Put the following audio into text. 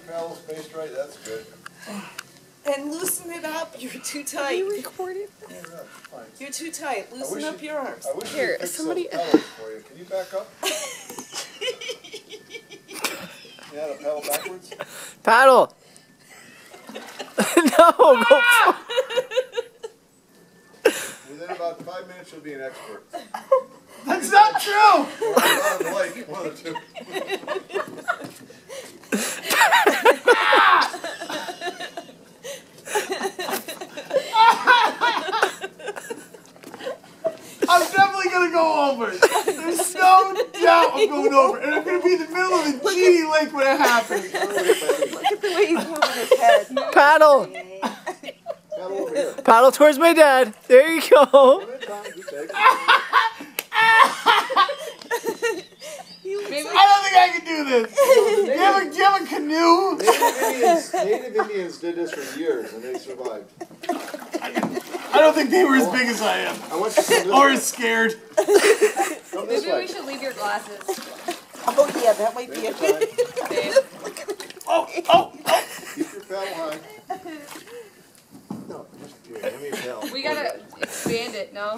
paddle spaced right, that's good. And loosen it up. You're too tight. You recorded? Yeah, that's fine. You're too tight. Loosen up your arms. I wish Here, you fixed somebody- those pedals for you. Can you back up? Yeah, the pedal backwards? Paddle! No, go Within about 5 minutes, you'll be an expert. That's not true! Or not like one of the two. I'm definitely gonna go over. There's no doubt I'm going over. And I'm gonna be in the middle of the Genie Lake when it happens. Look at the way he's moving his head. Paddle! Paddle over here. Paddle towards my dad. There you go. One at a time, you take it. I don't think I can do this. Do you have a canoe? Native Indians did this for years and they survived. I don't think they were as big as I am. I want you to come this Or way. as scared. Come this Maybe way. we should leave your glasses. Oh yeah, that might be Take a your time. Babe.